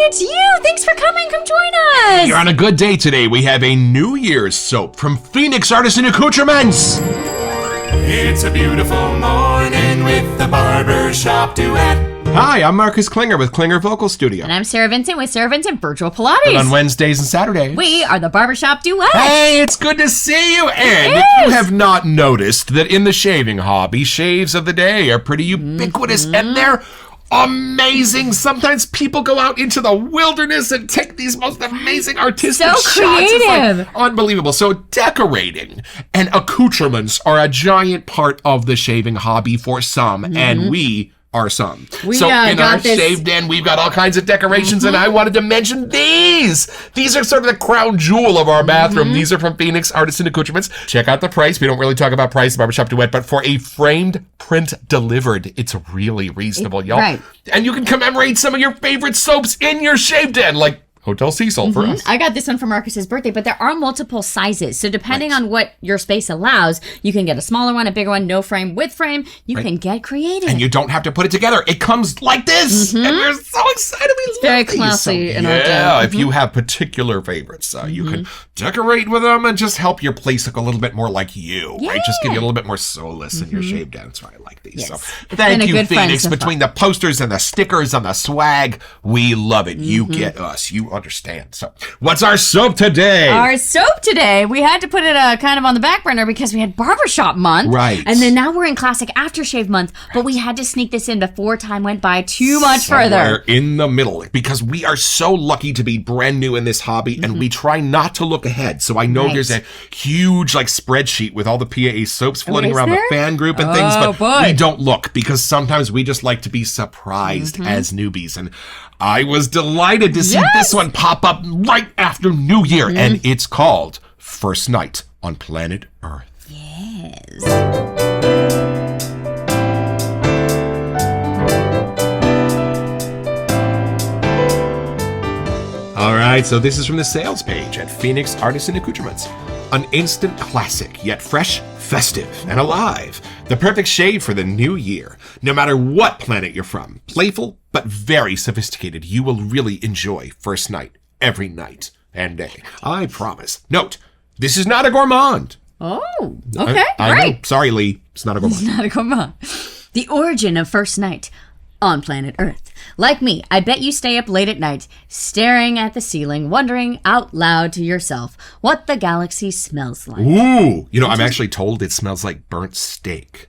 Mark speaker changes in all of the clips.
Speaker 1: It's you! Thanks for coming! Come join us!
Speaker 2: You're on a good day today. We have a New Year's soap from Phoenix Artisan Accoutrements.
Speaker 3: It's a beautiful morning with the Barbershop Duet.
Speaker 2: Hi, I'm Marcus Klinger with Klinger Vocal Studio.
Speaker 1: And I'm Sarah Vincent with Sarah Vincent Virtual Pilates.
Speaker 2: And on Wednesdays and Saturdays,
Speaker 1: we are the Barbershop Duet.
Speaker 2: Hey, it's good to see you. And if you have not noticed that in the shaving hobby, shaves of the day are pretty ubiquitous and they're amazing. Sometimes people go out into the wilderness and take these most amazing artistic shots.
Speaker 1: Creative.
Speaker 2: It's like unbelievable. So decorating and accoutrements are a giant part of the shaving hobby for some, and we are some. So in our shave den, we've got all kinds of decorations, and I wanted to mention these. These are sort of the crown jewel of our bathroom. These are from Phoenix Artisan Accoutrements. Check out the price. We don't really talk about price in Barbershop Duet, but for a framed print delivered, it's really reasonable, y'all.
Speaker 1: Right.
Speaker 2: And you can commemorate some of your favorite soaps in your shave den, like Hotel Cecil for us.
Speaker 1: I got this one for Marcus's birthday, but there are multiple sizes. So depending on what your space allows, you can get a smaller one, a bigger one, no frame, with frame. You can get creative.
Speaker 2: And you don't have to put it together. It comes like this. And we're so excited. We love
Speaker 1: very
Speaker 2: these.
Speaker 1: classy in our
Speaker 2: Yeah, if you have particular favorites, you can decorate with them and just help your place look a little bit more like you. Right? Just give you a little bit more solace in your shave den. That's why I like these.
Speaker 1: Yes.
Speaker 2: So
Speaker 1: It's
Speaker 2: thank
Speaker 1: been a
Speaker 2: you,
Speaker 1: good friend
Speaker 2: Phoenix.
Speaker 1: so far.
Speaker 2: Between the posters and the stickers and the swag, we love it. You get us. You understand. So what's our soap today?
Speaker 1: Our soap today, we had to put it kind of on the back burner because we had Barbershop Month.
Speaker 2: Right.
Speaker 1: And then now we're in Classic Aftershave Month, but we had to sneak this in before time went by too much further.
Speaker 2: Somewhere in the middle, because we are so lucky to be brand new in this hobby, and we try not to look ahead. So I know there's a huge spreadsheet with all the PAA soaps floating around the fan group and things, but we don't look because sometimes we just like to be surprised as newbies. And I was delighted to see this one pop up right after New Year, and it's called First Night on Planet Earth.
Speaker 1: Yes.
Speaker 2: All right, so this is from the sales page at Phoenix Artisan Accoutrements. An instant classic, yet fresh, festive, and alive. The perfect shave for the new year. No matter what planet you're from, playful but very sophisticated, you will really enjoy First Night every night and day. I promise. Note, this is not a gourmand.
Speaker 1: Oh, okay,
Speaker 2: I
Speaker 1: great.
Speaker 2: know. Sorry, Lee. It's not a gourmand.
Speaker 1: Not a gourmand. The origin of First Night on Planet Earth. Like me, I bet you stay up late at night, staring at the ceiling, wondering out loud to yourself what the galaxy smells like.
Speaker 2: Ooh. You know, I'm actually told it smells like burnt steak.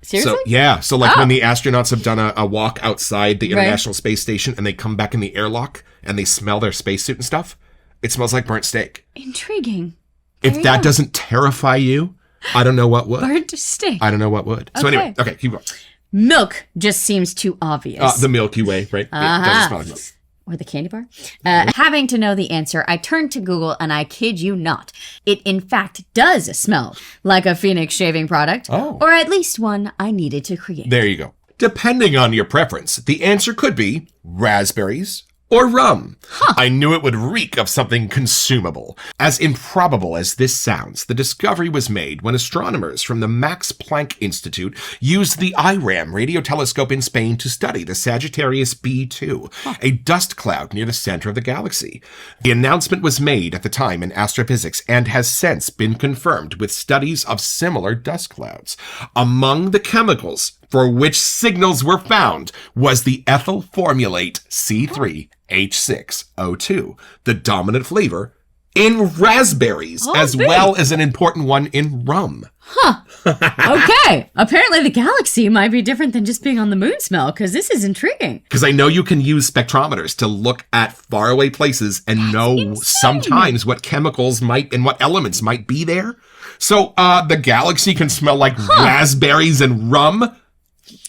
Speaker 1: Seriously?
Speaker 2: So when the astronauts have done a walk outside the International Space Station and they come back in the airlock and they smell their spacesuit and stuff, it smells like burnt steak.
Speaker 1: Intriguing.
Speaker 2: If that doesn't terrify you, I don't know what would.
Speaker 1: Burnt steak.
Speaker 2: I don't know what would. So anyway, okay, keep going.
Speaker 1: Milk just seems too obvious.
Speaker 2: The Milky Way, right? It doesn't smell like milk.
Speaker 1: Or the candy bar? Having to know the answer, I turned to Google and I kid you not. It in fact does smell like a Phoenix shaving product.
Speaker 2: Oh.
Speaker 1: Or at least one I needed to create.
Speaker 2: There you go. Depending on your preference, the answer could be raspberries or rum. I knew it would reek of something consumable. As improbable as this sounds, the discovery was made when astronomers from the Max Planck Institute used the IRAM radio telescope in Spain to study the Sagittarius B2, a dust cloud near the center of the galaxy. The announcement was made at the time in astrophysics and has since been confirmed with studies of similar dust clouds. Among the chemicals for which signals were found was the ethyl formulate C3H6O2, the dominant flavor in raspberries, as well as an important one in rum.
Speaker 1: Okay. Apparently the galaxy might be different than just being on the moon smell, because this is intriguing.
Speaker 2: Because I know you can use spectrometers to look at faraway places and know sometimes what chemicals might and what elements might be there. So the galaxy can smell like raspberries and rum.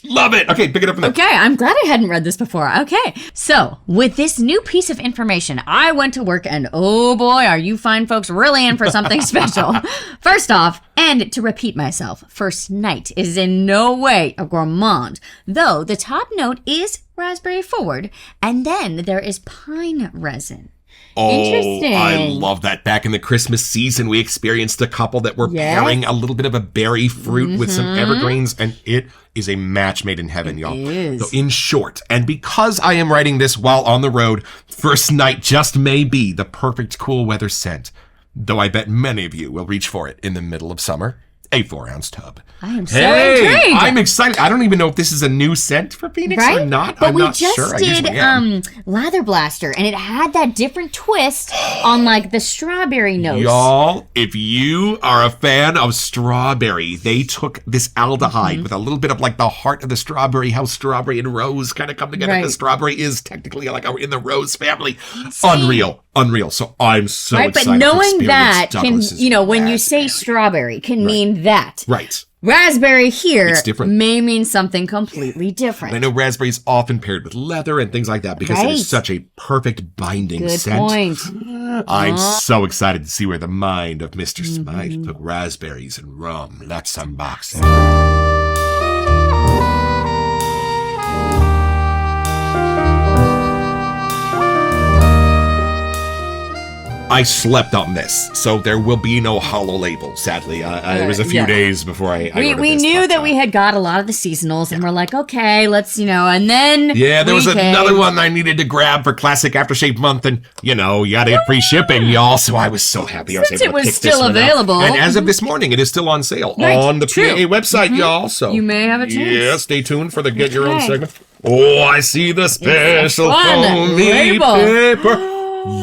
Speaker 2: Love it. Okay, pick it up from there.
Speaker 1: Okay, I'm glad I hadn't read this before. Okay, so with this new piece of information, I went to work and oh boy, are you fine folks really in for something special. First off, and to repeat myself, First Night is in no way a gourmand, though the top note is raspberry forward, and then there is pine resin. Interesting.
Speaker 2: I love that. Back in the Christmas season, we experienced a couple that were pairing a little bit of a berry fruit with some evergreens, and it is a match made in heaven, y'all.
Speaker 1: Is.
Speaker 2: So in short, and because I am writing this while on the road, First Night just may be the perfect cool weather scent, though I bet many of you will reach for it in the middle of summer. A 4-ounce tub.
Speaker 1: I am so intrigued.
Speaker 2: I'm excited. I don't even know if this is a new scent for Phoenix or not.
Speaker 1: But
Speaker 2: I'm
Speaker 1: we
Speaker 2: not
Speaker 1: just
Speaker 2: sure.
Speaker 1: did Lather Blaster, and it had that different twist on like the strawberry notes.
Speaker 2: Y'all, if you are a fan of strawberry, they took this aldehyde with a little bit of like the heart of the strawberry, how strawberry and rose kind of come together.
Speaker 1: Right.
Speaker 2: The strawberry is technically like in the rose family. Unreal. So I'm so excited
Speaker 1: but knowing
Speaker 2: to
Speaker 1: that
Speaker 2: experience
Speaker 1: can, when you
Speaker 2: raspberry.
Speaker 1: say strawberry, can mean that.
Speaker 2: Right.
Speaker 1: Raspberry here
Speaker 2: It's different.
Speaker 1: may mean something completely different.
Speaker 2: I know raspberry is often paired with leather and things like that because it
Speaker 1: Right.
Speaker 2: is such a perfect binding
Speaker 1: Good
Speaker 2: scent.
Speaker 1: point.
Speaker 2: I'm so excited to see where the mind of Mr. Smythe took raspberries and rum. Let's unbox it. I slept on this, so there will be no hollow label, sadly. It was a few days before I ordered
Speaker 1: We
Speaker 2: this,
Speaker 1: knew
Speaker 2: but,
Speaker 1: that we had got a lot of the seasonals, and we're like, okay, let's, and then
Speaker 2: Yeah, there was
Speaker 1: we came.
Speaker 2: another one I needed to grab for Classic Aftershave Month, and, you gotta get free shipping, y'all, so I was so happy I was
Speaker 1: Since
Speaker 2: able
Speaker 1: it
Speaker 2: to
Speaker 1: was
Speaker 2: pick this
Speaker 1: still
Speaker 2: one up.
Speaker 1: available.
Speaker 2: And as of this morning, it is still on sale
Speaker 1: Right,
Speaker 2: on the
Speaker 1: true.
Speaker 2: PA website, y'all, so.
Speaker 1: You may have a chance.
Speaker 2: Yeah, stay tuned for the Get Your Own
Speaker 1: Okay.
Speaker 2: segment. Oh, I see the special
Speaker 1: fun
Speaker 2: foamy
Speaker 1: label.
Speaker 2: paper.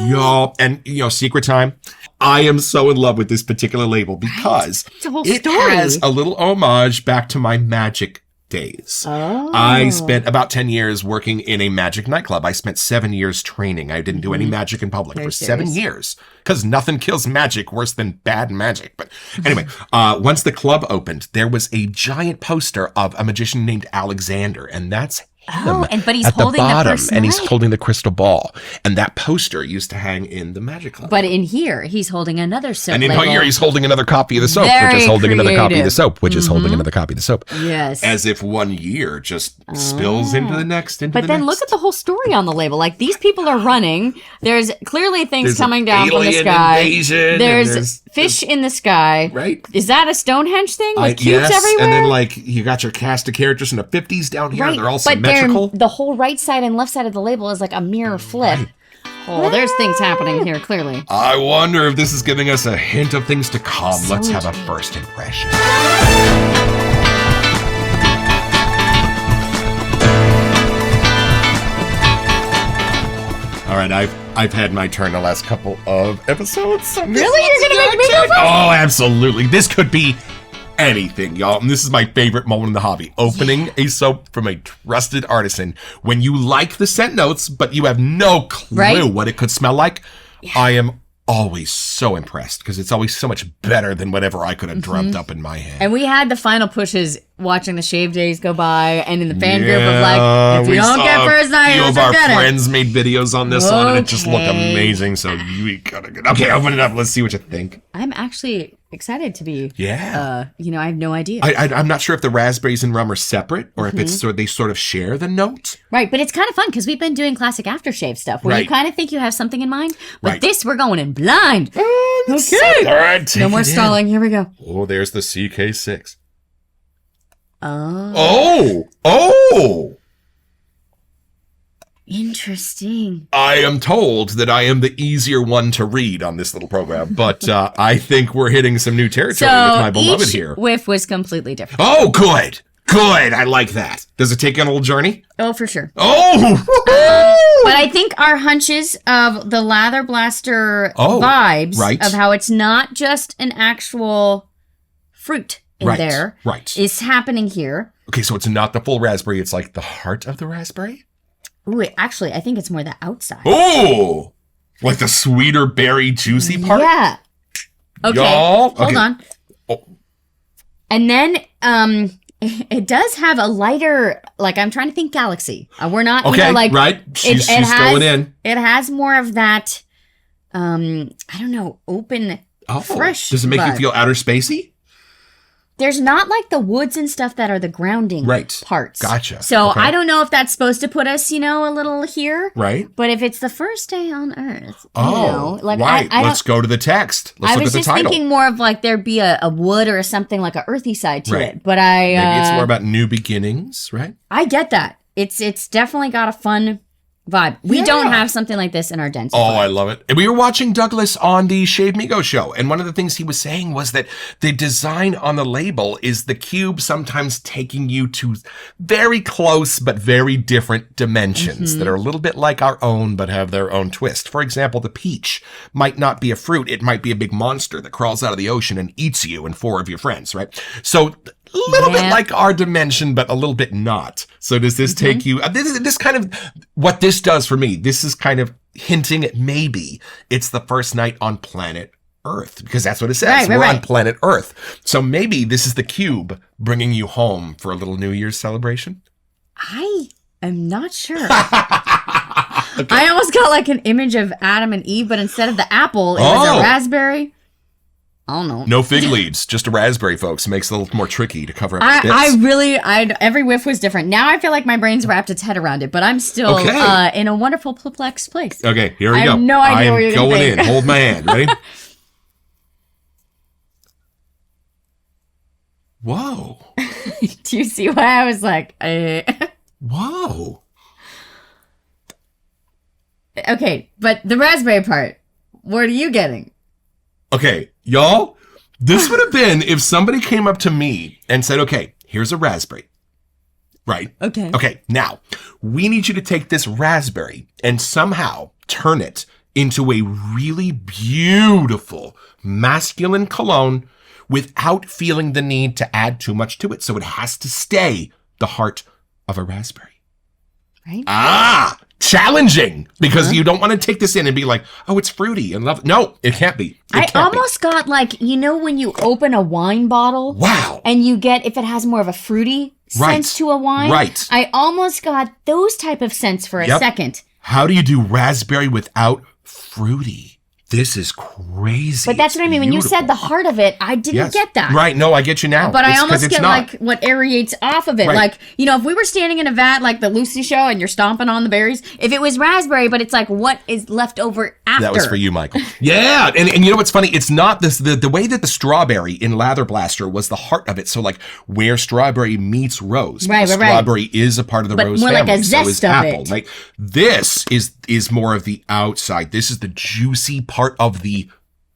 Speaker 2: Y'all, and, secret time. I am so in love with this particular label because
Speaker 1: It's a whole
Speaker 2: it
Speaker 1: story.
Speaker 2: has a little homage back to my magic days.
Speaker 1: Oh.
Speaker 2: I spent about 10 years working in a magic nightclub. I spent 7 years training. I didn't do any magic in public for 7 years because nothing kills magic worse than bad magic. But anyway, once the club opened, there was a giant poster of a magician named Alexander, and that's him
Speaker 1: but he's
Speaker 2: at the
Speaker 1: holding the
Speaker 2: bottom,
Speaker 1: first
Speaker 2: and he's
Speaker 1: night.
Speaker 2: holding the crystal ball. And that poster used to hang in the magic club.
Speaker 1: But in here, he's holding another soap
Speaker 2: And in
Speaker 1: label.
Speaker 2: here, he's holding another copy of the soap,
Speaker 1: Very
Speaker 2: which is holding another copy of the
Speaker 1: creative.
Speaker 2: soap, which is holding another copy of the soap.
Speaker 1: Yes.
Speaker 2: As if one year just spills into the next,
Speaker 1: But then look at the whole story on the label. Like, these people are running. There's clearly things
Speaker 2: There's
Speaker 1: coming
Speaker 2: an
Speaker 1: down from the
Speaker 2: alien
Speaker 1: sky.
Speaker 2: invasion, and
Speaker 1: There's fish in the sky.
Speaker 2: Right.
Speaker 1: Is that a Stonehenge thing with cubes
Speaker 2: yes,
Speaker 1: everywhere?
Speaker 2: and then like you got your cast of characters from the 50s down here.
Speaker 1: right.
Speaker 2: They're all
Speaker 1: but
Speaker 2: symmetrical.
Speaker 1: the whole right side and left side of the label is like a mirror flip. Oh, there's things happening here, clearly.
Speaker 2: I wonder if this is giving us a hint of things to come. Let's have a first impression. All right, I've had my turn the last couple of episodes. So
Speaker 1: Really? You're gonna make me go first?
Speaker 2: Oh, absolutely. This could be anything, y'all. And this is my favorite moment in the hobby. Opening a soap from a trusted artisan. When you like the scent notes, but you have no clue
Speaker 1: Right?
Speaker 2: what it could smell like. I am always so impressed because it's always so much better than whatever I could have dreamt up in my head.
Speaker 1: And we had the final pushes watching the shave days go by, and in the fan group of like, if you
Speaker 2: we
Speaker 1: don't
Speaker 2: saw
Speaker 1: get first night,
Speaker 2: a few
Speaker 1: you
Speaker 2: of
Speaker 1: don't
Speaker 2: our
Speaker 1: get it.
Speaker 2: friends made videos on this one, and it just looked
Speaker 1: Okay.
Speaker 2: amazing. So we gotta get. Okay, open it up. Let's see what you think.
Speaker 1: I'm actually excited to be.
Speaker 2: Yeah.
Speaker 1: I have no idea.
Speaker 2: I'm not sure if the raspberries and rum are separate or if it's they sort of share the note.
Speaker 1: Right, but it's kind of fun because we've been doing classic aftershave stuff where you
Speaker 2: Right.
Speaker 1: kind of think you have something in mind, but
Speaker 2: Right.
Speaker 1: this we're going in blind.
Speaker 2: Okay. All right. take
Speaker 1: No more
Speaker 2: it in.
Speaker 1: stalling. Here we go.
Speaker 2: Oh, there's the CK6.
Speaker 1: Oh,
Speaker 2: Oh!
Speaker 1: interesting.
Speaker 2: I am told that I am the easier one to read on this little program, but I think we're hitting some new territory with my
Speaker 1: So
Speaker 2: beloved
Speaker 1: each
Speaker 2: here.
Speaker 1: whiff was completely different.
Speaker 2: Oh, good. Good. I like that. Does it take you on a little journey?
Speaker 1: Oh, for sure.
Speaker 2: Oh!
Speaker 1: But I think our hunches of the Lather Blaster
Speaker 2: Oh,
Speaker 1: vibes
Speaker 2: right.
Speaker 1: of how it's not just an actual fruit in
Speaker 2: Right,
Speaker 1: there
Speaker 2: right.
Speaker 1: is happening here.
Speaker 2: Okay, so it's not the full raspberry. It's like the heart of the raspberry?
Speaker 1: Ooh, actually, I think it's more the outside.
Speaker 2: Oh! Like the sweeter berry juicy part?
Speaker 1: Yeah. Okay.
Speaker 2: Y'all?
Speaker 1: Hold
Speaker 2: Okay.
Speaker 1: on.
Speaker 2: Oh.
Speaker 1: And then it does have a lighter, like I'm trying to think galaxy. We're not,
Speaker 2: Okay,
Speaker 1: like
Speaker 2: right. She's
Speaker 1: has,
Speaker 2: going in.
Speaker 1: It has more of that, I don't know, open, fresh.
Speaker 2: Does it make you
Speaker 1: vibe.
Speaker 2: feel outer spacey?
Speaker 1: there's not like the woods and stuff that are the grounding parts.
Speaker 2: Gotcha.
Speaker 1: So I don't know if that's supposed to put us, a little here.
Speaker 2: Right.
Speaker 1: But if it's the first day on Earth,
Speaker 2: right. Let's go to the text. Let's look at the title.
Speaker 1: I was just thinking more of like there'd be a wood or something like a earthy side to it. But
Speaker 2: maybe it's more about new beginnings, right?
Speaker 1: I get that. It's definitely got a fun vibe. We don't have something like this in our den.
Speaker 2: I love it. And we were watching Douglas on the Shave Migo show, and one of the things he was saying was that the design on the label is the cube sometimes taking you to very close but very different dimensions that are a little bit like our own but have their own twist. For example, the peach might not be a fruit. It might be a big monster that crawls out of the ocean and eats you and 4 of your friends, right? So a little bit like our dimension, but a little bit not. So does this take you, this kind of, what this does for me, this is kind of hinting at maybe it's the first night on planet Earth, because that's what it says. We're on planet Earth. So maybe this is the cube bringing you home for a little New Year's celebration?
Speaker 1: I am not sure. I almost got like an image of Adam and Eve, but instead of the apple, it was a raspberry. I don't know.
Speaker 2: No fig leaves, just a raspberry, folks. It makes it a little more tricky to cover up the bits.
Speaker 1: Every whiff was different. Now I feel like my brain's wrapped its head around it, but I'm still in a wonderful perplexed place.
Speaker 2: Okay, here we go.
Speaker 1: I have no idea where you're going
Speaker 2: in. Hold my hand. Ready? Whoa.
Speaker 1: Do you see why I was like,
Speaker 2: Whoa.
Speaker 1: Okay, but the raspberry part, what are you getting?
Speaker 2: Okay, y'all, this would have been if somebody came up to me and said, okay, here's a raspberry. Right?
Speaker 1: Okay.
Speaker 2: Okay, now, we need you to take this raspberry and somehow turn it into a really beautiful masculine cologne without feeling the need to add too much to it. So it has to stay the heart of a raspberry.
Speaker 1: Right?
Speaker 2: Challenging, because you don't want to take this in and be like, oh, it's fruity and love. No, it can't be.
Speaker 1: I almost got like, when you open a wine bottle.
Speaker 2: Wow.
Speaker 1: And you get, if it has more of a fruity sense to a wine.
Speaker 2: Right.
Speaker 1: I almost got those type of scents for a second.
Speaker 2: How do you do raspberry without fruity? This is crazy.
Speaker 1: But that's what I mean. When you said the heart of it, I didn't get that.
Speaker 2: Right. No, I get you now.
Speaker 1: But I almost get like what aerates off of it.
Speaker 2: Right.
Speaker 1: Like, if we were standing in a vat like the Lucy show and you're stomping on the berries, if it was raspberry, but it's like what is left over after.
Speaker 2: That was for you, Michael. Yeah. And you know what's funny? It's not this, the way that the strawberry in Lather Blaster was the heart of it. So like where strawberry meets rose.
Speaker 1: Right.
Speaker 2: Strawberry is a part of the rose
Speaker 1: more
Speaker 2: family.
Speaker 1: Like a zest
Speaker 2: so is
Speaker 1: of
Speaker 2: apple.
Speaker 1: it.
Speaker 2: Right? This is more of the outside. This is the juicy part of the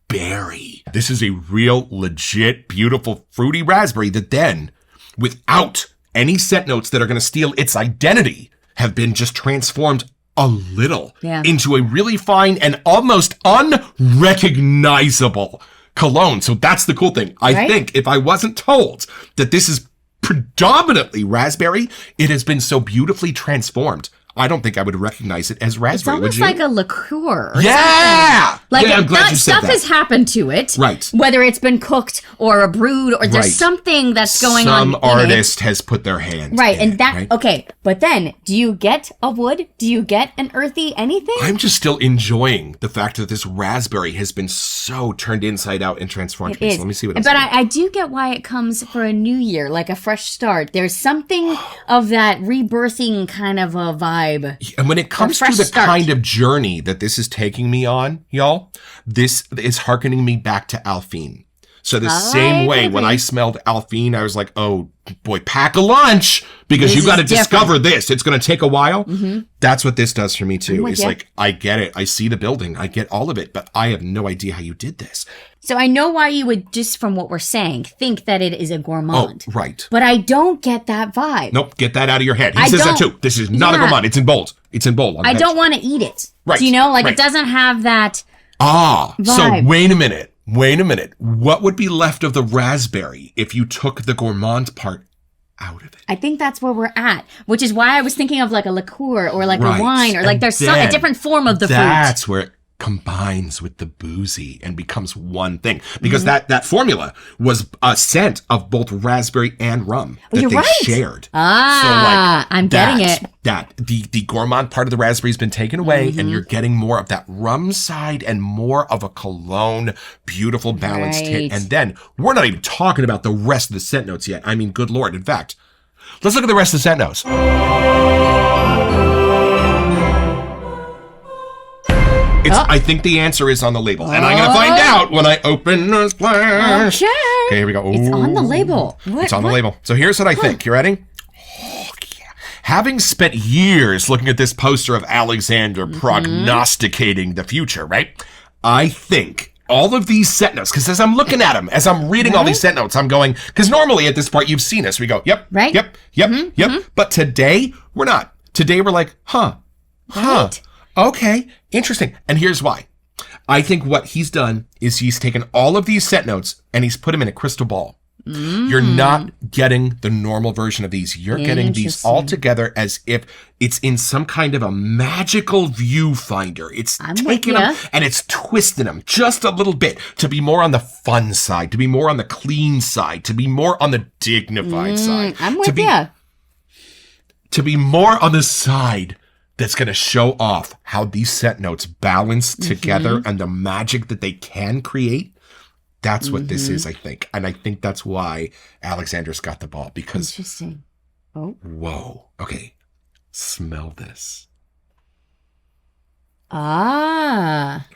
Speaker 2: berry. This is a real, legit, beautiful, fruity raspberry that then, without any scent notes that are going to steal its identity, have been just transformed a little into a really fine and almost unrecognizable cologne. So that's the cool thing. I think if I wasn't told that this is predominantly raspberry, it has been so beautifully transformed. I don't think I would recognize it as raspberry.
Speaker 1: It's almost like a liqueur. Or
Speaker 2: something.
Speaker 1: Like
Speaker 2: I'm glad you said
Speaker 1: stuff
Speaker 2: that.
Speaker 1: has happened to it.
Speaker 2: Right.
Speaker 1: Whether it's been cooked or a brewed or there's something that's going on.
Speaker 2: Some artist has put their hand.
Speaker 1: Right.
Speaker 2: In
Speaker 1: And that, okay. But then, do you get a wood? Do you get an earthy anything?
Speaker 2: I'm just still enjoying the fact that this raspberry has been so turned inside out and transformed. So let me see what else.
Speaker 1: But I do get why it comes for a new year, like a fresh start. There's something of that rebirthing kind of a vibe.
Speaker 2: And when it comes to the kind of journey that this is taking me on, y'all, this is hearkening me back to Alphine. So the same way when I smelled Alphine, I was like, oh boy, pack a lunch because you got to discover this. It's going to take a while. Mm-hmm. That's what this does for me too. It's like, I get it. I see the building. I get all of it, but I have no idea how you did this.
Speaker 1: So I know why you would, just from what we're saying, think that it is a gourmand.
Speaker 2: Oh, right.
Speaker 1: But I don't get that vibe.
Speaker 2: Nope, get that out of your head. He says that too. This is not a gourmand. It's in bold. It's in bold.
Speaker 1: I don't want to eat it.
Speaker 2: Right.
Speaker 1: Do you know? Like it doesn't have that vibe.
Speaker 2: So wait a minute. What would be left of the raspberry if you took the gourmand part out of it?
Speaker 1: I think that's where we're at, which is why I was thinking of like a liqueur or like a wine or like there's a different form of the fruit.
Speaker 2: That's where combines with the boozy and becomes one thing. Because that formula was a scent of both raspberry and rum that
Speaker 1: you're
Speaker 2: they
Speaker 1: right.
Speaker 2: shared.
Speaker 1: I'm getting it.
Speaker 2: That the gourmand part of the raspberry's been taken away, and you're getting more of that rum side and more of a cologne, beautiful balanced hit. And then we're not even talking about the rest of the scent notes yet. I mean, good Lord. In fact, let's look at the rest of the scent notes. I think the answer is on the label, and I'm going to find out when I open this flash.
Speaker 1: Okay.
Speaker 2: Okay, here we go. Ooh.
Speaker 1: It's on the label.
Speaker 2: It's on the label. So here's what I think. You ready? Oh, yeah. Having spent years looking at this poster of Alexander prognosticating the future, right? I think all of these scent notes, because as I'm looking at them, as I'm reading all these scent notes, I'm going, because normally at this part, you've seen us. We go, yep,
Speaker 1: right?
Speaker 2: Yep. But today, we're not. Today, we're like,
Speaker 1: Right.
Speaker 2: Okay, interesting. And here's why. I think what he's done is he's taken all of these scent notes and he's put them in a crystal ball. You're not getting the normal version of these. You're getting these all together as if it's in some kind of a magical viewfinder. It's taking them and it's twisting them just a little bit to be more on the fun side, to be more on the clean side, to be more on the dignified side.
Speaker 1: I'm with you.
Speaker 2: To be more on the side that's going to show off how these scent notes balance together and the magic that they can create. That's what this is, I think. And I think that's why Alexander's got the ball. Because,
Speaker 1: interesting. Oh.
Speaker 2: Whoa. Okay. Smell this.
Speaker 1: Ah.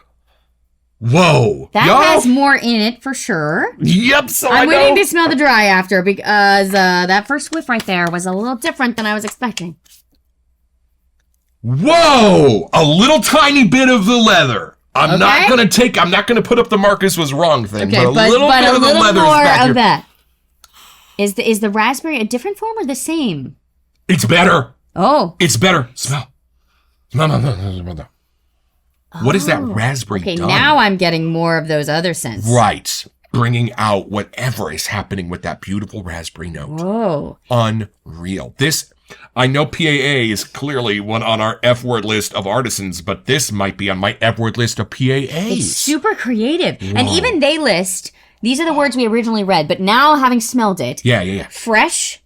Speaker 2: Whoa.
Speaker 1: That has more in it for sure.
Speaker 2: Yep. So
Speaker 1: I'm waiting to smell the dry after because that first whiff right there was a little different than I was expecting.
Speaker 2: Whoa! A little tiny bit of the leather. I'm not gonna put up the Marcus was wrong thing, but a little bit of the leather is back here.
Speaker 1: That. Is the raspberry a different form or the same?
Speaker 2: It's better.
Speaker 1: Oh.
Speaker 2: It's better. Smell. No. What is that raspberry done?
Speaker 1: Okay, now I'm getting more of those other scents.
Speaker 2: Right. Bringing out whatever is happening with that beautiful raspberry note.
Speaker 1: Whoa.
Speaker 2: Unreal. I know PAA is clearly one on our F-word list of artisans, but this might be on my F-word list of PAAs.
Speaker 1: It's super creative. Whoa. And even they list, these are the words we originally read, but now having smelled it.
Speaker 2: Yeah.
Speaker 1: Fresh,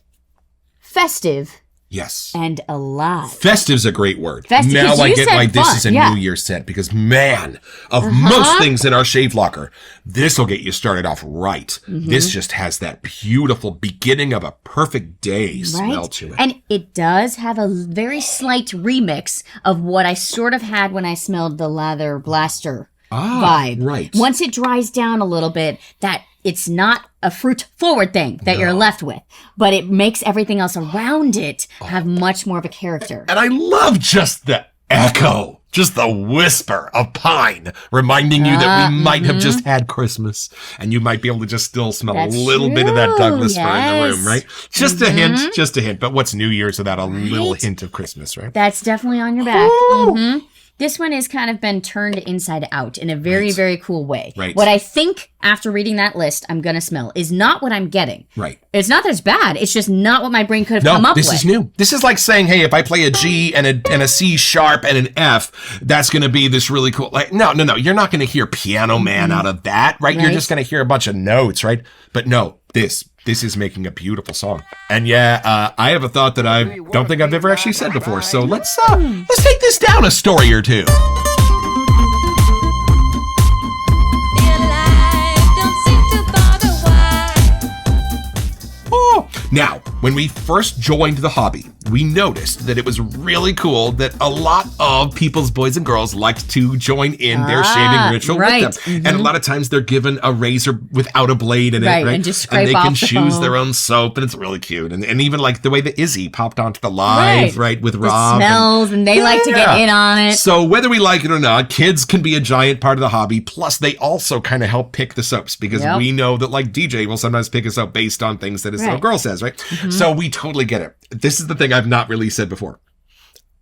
Speaker 1: festive,
Speaker 2: yes,
Speaker 1: and alive.
Speaker 2: Festive's a great word.
Speaker 1: Festive,
Speaker 2: now I get why this
Speaker 1: fun.
Speaker 2: is a New Year's scent, because man, of most things in our shave locker, this will get you started off right. This just has that beautiful beginning of a perfect day smell to it.
Speaker 1: And it does have a very slight remix of what I sort of had when I smelled the Lather Blaster vibe.
Speaker 2: Right.
Speaker 1: Once it dries down a little bit, that it's not a fruit forward thing that you're left with, but it makes everything else around it have much more of a character.
Speaker 2: And I love just the echo, just the whisper of pine, reminding you that we might have just had Christmas, and you might be able to just still smell a little bit of that Douglas fir in the room, right? Just a hint, But what's New Year's without a little hint of Christmas, right?
Speaker 1: That's definitely on your back. This one has kind of been turned inside out in a very, very cool way.
Speaker 2: Right.
Speaker 1: What I think, after reading that list, I'm going to smell is not what I'm getting.
Speaker 2: Right.
Speaker 1: It's not that it's bad. It's just not what my brain could have come up with.
Speaker 2: No, this is new. This is like saying, hey, if I play a G and a C sharp and an F, that's going to be this really cool. Like, no. You're not going to hear Piano Man out of that, right? You're just going to hear a bunch of notes, right? But no, this is making a beautiful song. And yeah, I have a thought that I don't think I've ever actually said before. So let's take this down a story or two. Now, when we first joined the hobby, we noticed that it was really cool that a lot of people's boys and girls liked to join in their shaving ritual with them. And a lot of times they're given a razor without a blade in it, right?
Speaker 1: And just scrape
Speaker 2: and they
Speaker 1: off
Speaker 2: can
Speaker 1: the
Speaker 2: choose
Speaker 1: foam.
Speaker 2: their own soap, and it's really cute. And even like the way that Izzy popped onto the live, right, with Rob.
Speaker 1: Smells, and they like to get in on it.
Speaker 2: So whether we like it or not, kids can be a giant part of the hobby. Plus, they also kind of help pick the soaps, because we know that like DJ will sometimes pick a soap based on things that his little girl says, right? So we totally get it. This is the thing I've not really said before.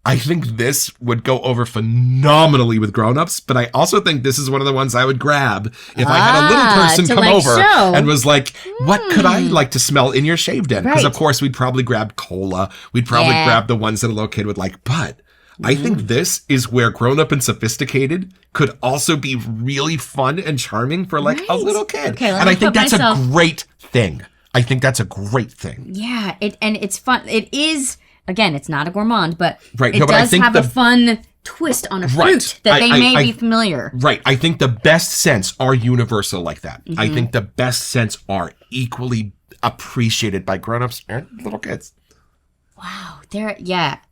Speaker 2: I think this would go over phenomenally with grown-ups, but I also think this is one of the ones I would grab if I had a little person come over and was like, what could I like to smell in your shave den? Because of course we'd probably grab cola. We'd probably grab the ones that a little kid would like, but I think this is where grown up and sophisticated could also be really fun and charming for like a little kid.
Speaker 1: Okay,
Speaker 2: and I think that's a great thing. I think that's a great thing.
Speaker 1: Yeah, and it's fun. It is, again, it's not a gourmand, but
Speaker 2: right.
Speaker 1: it does have a fun twist on a fruit that they may be familiar.
Speaker 2: Right. I think the best scents are universal like that. I think the best scents are equally appreciated by grown-ups and little kids.
Speaker 1: Wow.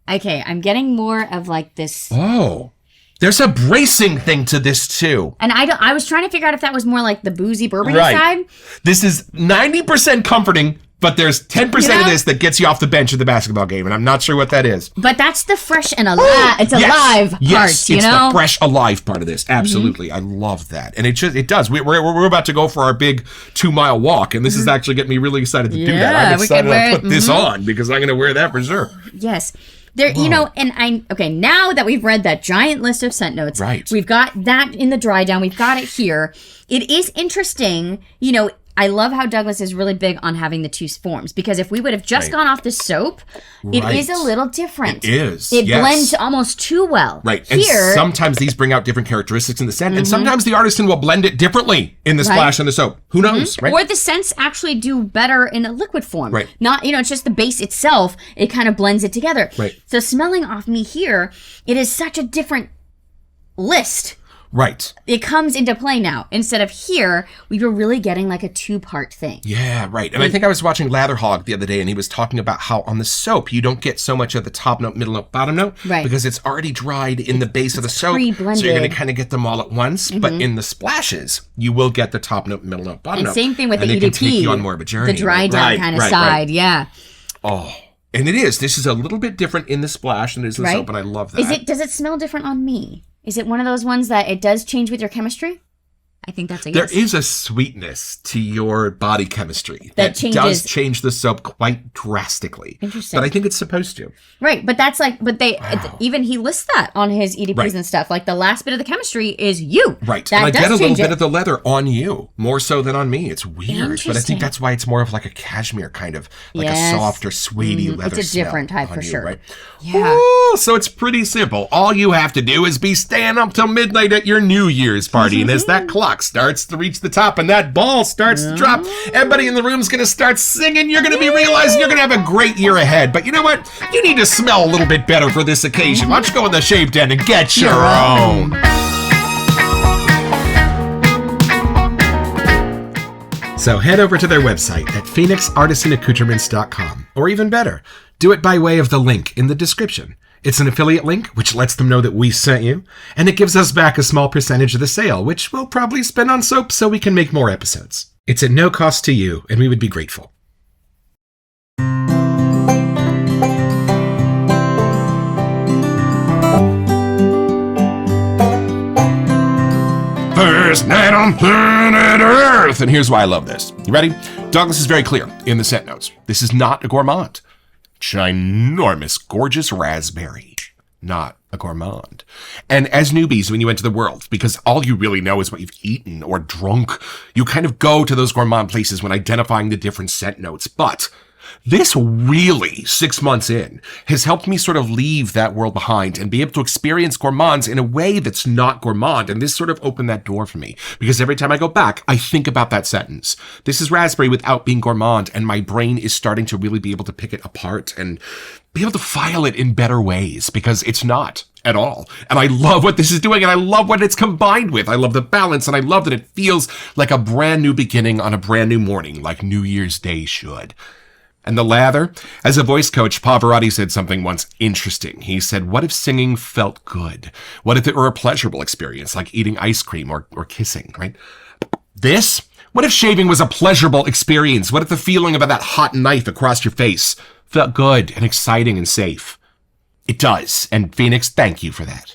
Speaker 1: Okay, I'm getting more of like this.
Speaker 2: Oh. There's a bracing thing to this too.
Speaker 1: And I was trying to figure out if that was more like the boozy bourbon side.
Speaker 2: This is 90% comforting, but there's 10% of this that gets you off the bench at the basketball game, and I'm not sure what that is.
Speaker 1: But that's the fresh and alive. It's alive part,
Speaker 2: yes,
Speaker 1: you know?
Speaker 2: It's the fresh, alive part of this. Absolutely. I love that. And it does. We're about to go for our big 2-mile walk, and this is actually getting me really excited to do that. I'm excited to put this on because I'm going to wear that for sure.
Speaker 1: Yes. There, you know, and now that we've read that giant list of scent notes, we've got that in the dry down, we've got it here. It is interesting, you know, I love how Douglas is really big on having the two forms, because if we would have just gone off the soap, it is a little different.
Speaker 2: It is.
Speaker 1: It blends almost too well.
Speaker 2: Right. Here, and sometimes these bring out different characteristics in the scent, and sometimes the artisan will blend it differently in the splash and the soap. Who knows, right?
Speaker 1: Or the scents actually do better in a liquid form.
Speaker 2: Right.
Speaker 1: Not, you know, it's just the base itself. It kind of blends it together.
Speaker 2: Right.
Speaker 1: So smelling off me here, it is such a different list.
Speaker 2: Right.
Speaker 1: It comes into play now. Instead of here, we were really getting like a 2-part thing.
Speaker 2: Yeah, right. And I think I was watching Latherhog the other day, and he was talking about how on the soap, you don't get so much of the top note, middle note, bottom note.
Speaker 1: Right.
Speaker 2: Because it's already dried in the base of the soap.
Speaker 1: Pre-blended.
Speaker 2: So you're going to kind of get them all at once. But in the splashes, you will get the top note, middle note, bottom note.
Speaker 1: And same thing with the EDP.
Speaker 2: And it can take you on more of a journey.
Speaker 1: The dry down kind of side, yeah.
Speaker 2: Oh. And it is. This is a little bit different in the splash than it is in the soap, and I love that.
Speaker 1: Does it smell different on me? Is it one of those ones that it does change with your chemistry? I think that's a yes.
Speaker 2: There is a sweetness to your body chemistry
Speaker 1: that
Speaker 2: does change the soap quite drastically.
Speaker 1: Interesting.
Speaker 2: But I think it's supposed to.
Speaker 1: Right, but that's like, even he lists that on his EDPs and stuff. Like the last bit of the chemistry is you.
Speaker 2: Right, and I get a little bit of the leather on you, more so than on me. It's weird, but I think that's why it's more of like a cashmere kind of, like a soft or suedey leather.
Speaker 1: It's a different type for sure.
Speaker 2: Right?
Speaker 1: Yeah.
Speaker 2: Ooh, so it's pretty simple. All you have to do is be staying up till midnight at your New Year's party, and as that clock starts to reach the top and that ball starts to drop, everybody in the room's going to start singing. You're going to be realizing you're going to have a great year ahead. But you know what? You need to smell a little bit better for this occasion. Why don't you go in the shave den and get your own? So head over to their website at phoenixartisanaccoutrements.com, or even better, do it by way of the link in the description. It's an affiliate link, which lets them know that we sent you, and it gives us back a small percentage of the sale, which we'll probably spend on soap so we can make more episodes. It's at no cost to you, and we would be grateful. First night on planet Earth! And here's why I love this. You ready? Douglas is very clear in the scent notes. This is not a gourmand. Ginormous, gorgeous raspberry. Not a gourmand. And as newbies, when you enter the world, because all you really know is what you've eaten or drunk, you kind of go to those gourmand places when identifying the different scent notes. But this really, 6 months in, has helped me sort of leave that world behind and be able to experience gourmands in a way that's not gourmand. And this sort of opened that door for me, because every time I go back, I think about that sentence. This is raspberry without being gourmand, and my brain is starting to really be able to pick it apart and be able to file it in better ways, because it's not at all. And I love what this is doing, and I love what it's combined with. I love the balance, and I love that it feels like a brand new beginning on a brand new morning, like New Year's Day should. And the lather? As a voice coach, Pavarotti said something once interesting. He said, what if singing felt good? What if it were a pleasurable experience, like eating ice cream or kissing, right? This? What if shaving was a pleasurable experience? What if the feeling of that hot knife across your face felt good and exciting and safe? It does. And Phoenix, thank you for that.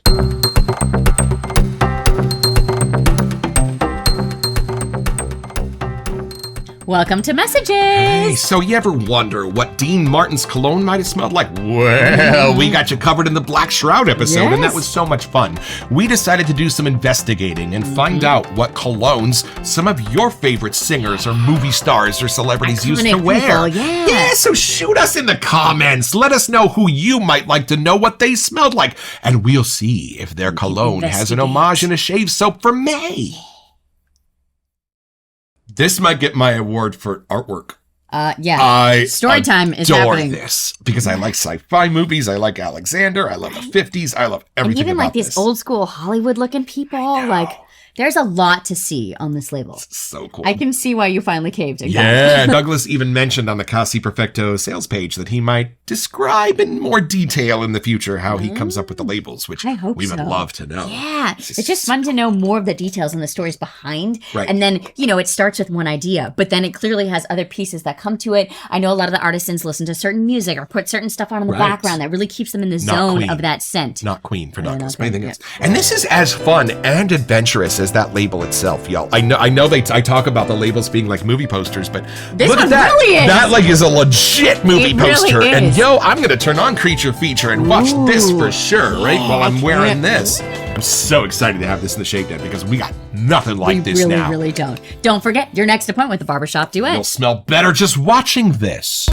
Speaker 1: Welcome to Messages.
Speaker 2: Hey, so you ever wonder what Dean Martin's cologne might have smelled like? Well, we got you covered in the Black Shroud episode, and that was so much fun. We decided to do some investigating and find out what colognes some of your favorite singers or movie stars or celebrities used to wear. Yeah, so shoot us in the comments. Let us know who you might like to know what they smelled like, and we'll see if their cologne has an homage in a shave soap for May. This might get my award for artwork.
Speaker 1: Story time is happening.
Speaker 2: This because I like sci-fi movies. I like Alexander. I love the 50s. I love everything
Speaker 1: and even
Speaker 2: about
Speaker 1: like these old school Hollywood looking people. Like, there's a lot to see on this label.
Speaker 2: It's so cool.
Speaker 1: I can see why you finally caved.
Speaker 2: Yeah, Douglas even mentioned on the Casi Perfecto sales page that he might describe in more detail in the future how he comes up with the labels, which we would love to know.
Speaker 1: Yeah, it's just fun to know more of the details and the stories behind.
Speaker 2: Right.
Speaker 1: And then, it starts with one idea, but then it clearly has other pieces that come to it. I know a lot of the artisans listen to certain music or put certain stuff on in the background that really keeps them in the zone of that scent.
Speaker 2: Not Queen for Douglas, but anything else. And this is as fun and adventurous as that label itself, y'all. I know I talk about the labels being like movie posters, but
Speaker 1: this
Speaker 2: look
Speaker 1: one
Speaker 2: at that.
Speaker 1: Really is.
Speaker 2: That is a legit movie poster.
Speaker 1: Really
Speaker 2: and I'm gonna turn on Creature Feature and watch this for sure, right? While I'm wearing this. I'm so excited to have this in the shakedown because we got nothing like this now.
Speaker 1: We really don't. Don't forget your next appointment with the Barbershop Duet.
Speaker 2: You'll smell better just watching this.